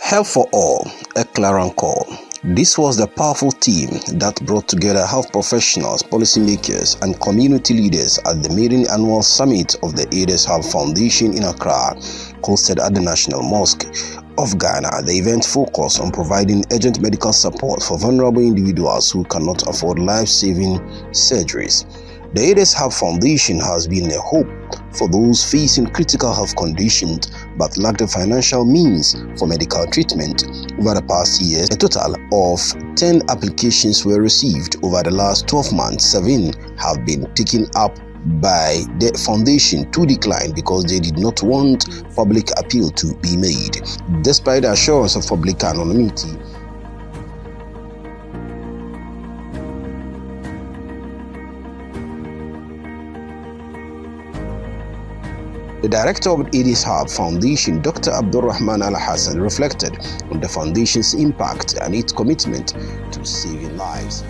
Health for All, a clarion call. This was the powerful team that brought together health professionals, policymakers, and community leaders at the maiden annual summit of the AIDS Hub Foundation in Accra, hosted at the National Mosque of Ghana. The event focused on providing urgent medical support for vulnerable individuals who cannot afford life-saving surgeries. The AIDS Hub Foundation has been a hope for those facing critical health conditions but lack the financial means for medical treatment. Over the past years, a total of 10 applications were received. Over the last 12 months, 7 have been taken up by the foundation to decline because they did not want public appeal to be made. Despite the assurance of public anonymity, the director of AIDS Hub Foundation, Dr. Abdulrahman Al-Hassan, reflected on the foundation's impact and its commitment to saving lives.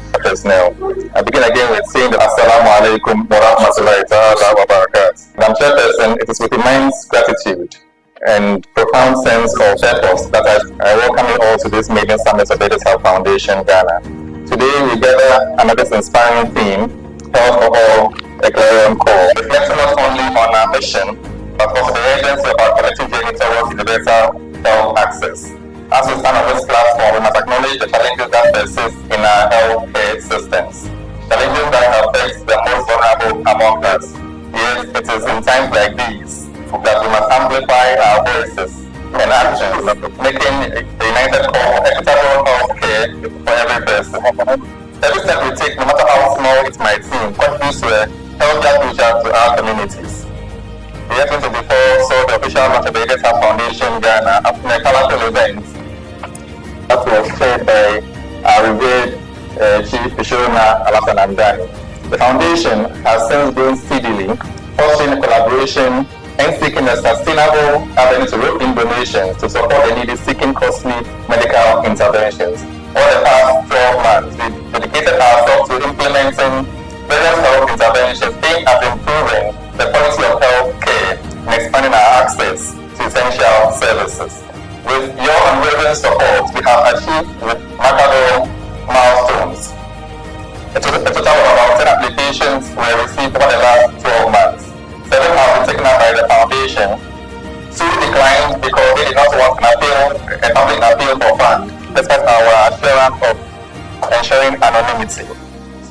Now, I begin again with saying Assalamu alaikum wa rahmatullahi wa barakatuh. I'm chairperson. It is with immense gratitude and profound sense of purpose that I welcome you all to this maiden summit of AIDS Hub Foundation Ghana. Today we gather another inspiring theme, Health for All, a clarion call, reflecting not only on our mission, but also the urgency of our collective journey towards universal health access. As we stand on this platform, we must acknowledge the challenges that persist in our healthcare systems, challenges that affect the most vulnerable among us. Yet, it is in times like these that we must amplify our voices and actions, making a united call for equitable healthcare for every person. Every step we take, no matter how small it might seem, contributes to a healthier future to our communities. The year 2024 saw the official launch of the AIDS Hub Foundation Ghana after a colorful event that was chaired by our revered Chief Ishona Alasan Andani. The foundation has since grown steadily, fostering collaboration and seeking a sustainable avenue to rope in donations to support the needy seeking costly medical interventions. For the past 12 months, we dedicated ourselves to implementing various health interventions aimed at improving the quality of health care and expanding our access to essential services. With your unwavering support, we have achieved remarkable milestones. A total of about 10 applications were received over the last 12 months. 7 have been taken up by the foundation. 2 declined because they did not want a public appeal for funds, despite our assurance of ensuring anonymity.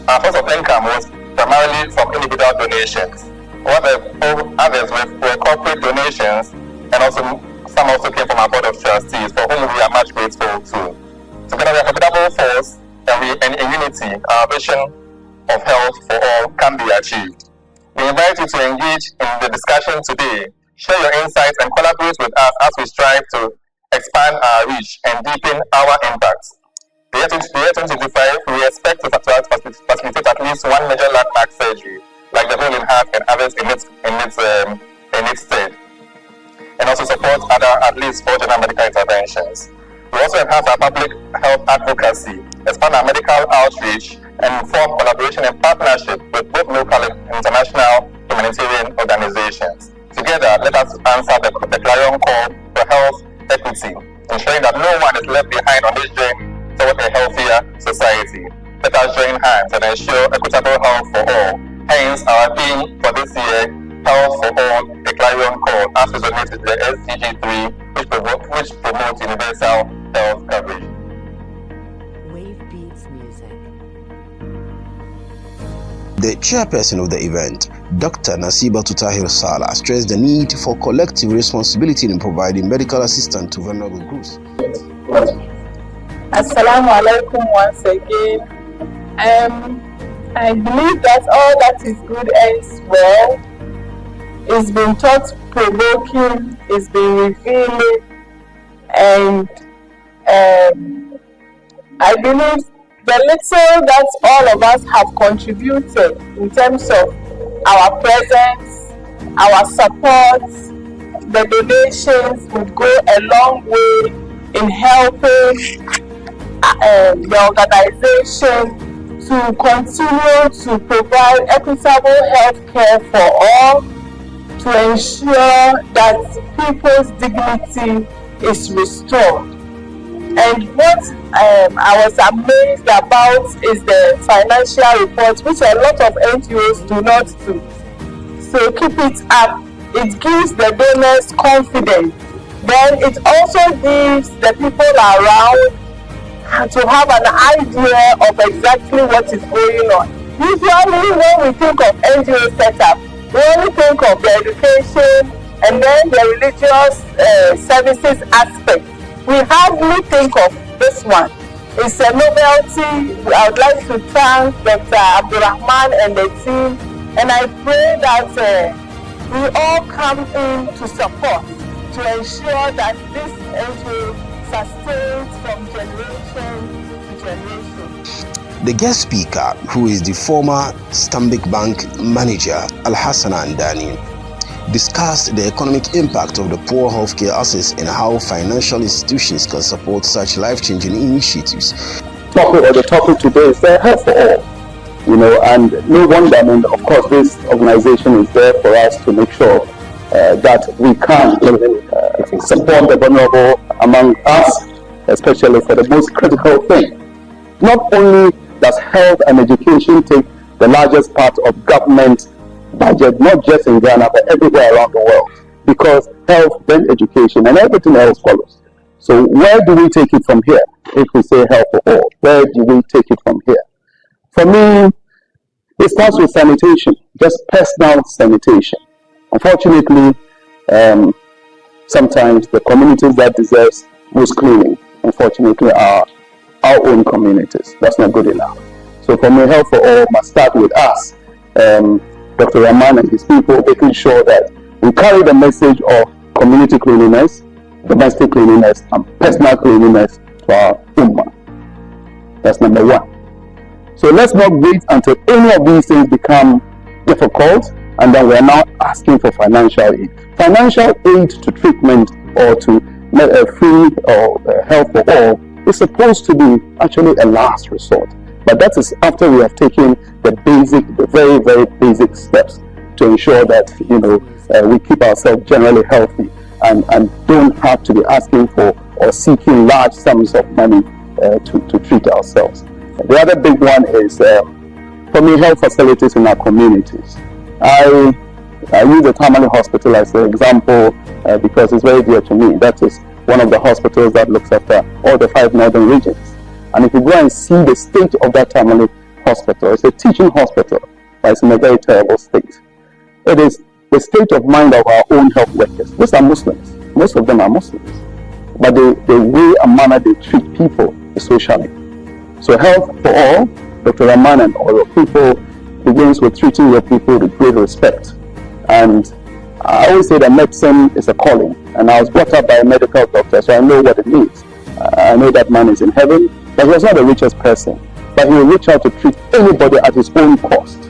Our source of income was primarily from individual donations, while the others were corporate donations, and some also came from our board of trustees, for whom we are much grateful to. Together we are a formidable force, and in unity, our vision of health for all can be achieved. We invite you to engage in the discussion today, share your insights, and collaborate with us as we strive to expand our reach and deepen our impact. The year 2025, we expect to facilitate at least one major landmark surgery, like the hole in heart and others in its stead, and also support other at least 4 general medical interventions. We also enhance our public health advocacy, expand our medical outreach, and form collaboration and partnership with both local and international humanitarian organizations. Together, let us answer the clarion call for health equity, ensuring that no one is left behind on this journey toward a healthier society. Let us join hands and ensure equitable health for all. Hence, our theme for this year, Health for All, a clarion call, as resonates with the SDG 3, which promotes universal health coverage. Wave Beats Music. The chairperson of the event, Dr. Nasibatu Tahir Salah, stressed the need for collective responsibility in providing medical assistance to vulnerable groups. Assalamu alaikum once again. I believe that all that is good ends well. It's been thought-provoking, it's been revealing, and I believe the little that all of us have contributed in terms of our presence, our support, the donations would go a long way in helping the organization to continue to provide equitable health care for all, to ensure that people's dignity is restored. And what I was amazed about is the financial report, which a lot of NGOs do not do. So keep it up. It gives the donors confidence. Then it also gives the people around to have an idea of exactly what is going on. Usually when we think of NGO setup, we only think of the education and then the religious services aspect. We hardly think of this one. It's a novelty. I would like to thank Dr. Abdurrahman and the team, and I pray that we all come in to support, to ensure that this NGO sustains from generation to generation. The guest speaker, who is the former Stanbic Bank manager Alhassan Andani, discussed the economic impact of the poor healthcare access and how financial institutions can support such life-changing initiatives. The topic today is health for all, and no wonder. Of course, this organization is there for us to make sure that we can support the vulnerable among us, especially for the most critical thing. Not only does health and education take the largest part of government budget, not just in Ghana, but everywhere around the world, because health, then education, and everything else follows. So where do we take it from here? If we say health for all, where do we take it from here? For me, it starts with sanitation, just personal sanitation. Unfortunately, sometimes the communities that deserve most cleaning, unfortunately, are our own communities. That's not good enough. So for me, health for all must start with us. Dr. Rahman and his people, making sure that we carry the message of community cleanliness, domestic cleanliness, and personal cleanliness to our ummah. That's number one. So let's not wait until any of these things become difficult and then we're now asking for financial aid. Financial aid to treatment or to free or health for all is supposed to be actually a last resort. But that is after we have taken the very, very basic steps to ensure that we keep ourselves generally healthy and don't have to be asking for or seeking large sums of money to treat ourselves. The other big one is, for me, health facilities in our communities. I use the Tamale Hospital as an example because it's very dear to me. That is one of the hospitals that looks after all the 5 northern regions. And if you go and see the state of that Tamale hospital, it's a teaching hospital, but it's in a very terrible state. It is the state of mind of our own health workers. These are Muslims. Most of them are Muslims. But the way and manner they treat people is so shaming. So health for all, Dr. Rahman and all your people, begins with treating your people with great respect. And I always say that medicine is a calling. And I was brought up by a medical doctor, so I know what it means. I know that man is in heaven, but he was not the richest person. But he will reach out to treat anybody at his own cost.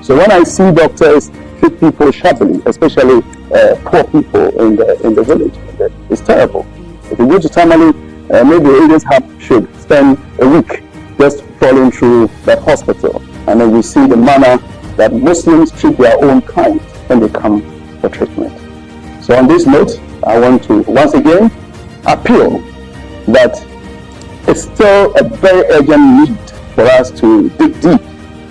So when I see doctors treat people shabbily, especially poor people in the village, it's terrible. If you go to Tamale, maybe agents should spend a week just crawling through that hospital, and then you see the manner that Muslims treat their own kind when they come for treatment. So on this note, I want to once again appeal that it's still a very urgent need for us to dig deep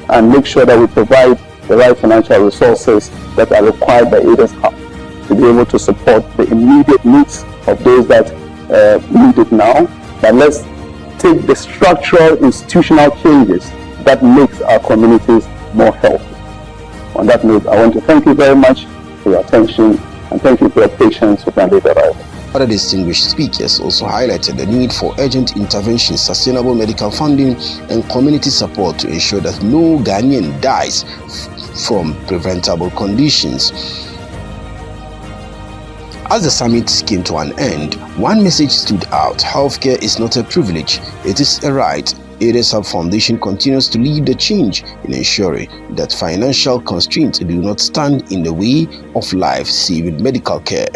and make sure that we provide the right financial resources that are required by Aiders Hub to be able to support the immediate needs of those that need it now. But let's take the structural institutional changes that makes our communities more healthy. On that note, I want to thank you very much for your attention and thank you for your patience with my late arrival. Other distinguished speakers also highlighted the need for urgent intervention, sustainable medical funding, and community support to ensure that no Ghanaian dies from preventable conditions. As the summit came to an end, one message stood out: healthcare is not a privilege, it is a right. Aiders Hub Foundation continues to lead the change in ensuring that financial constraints do not stand in the way of life-saving medical care.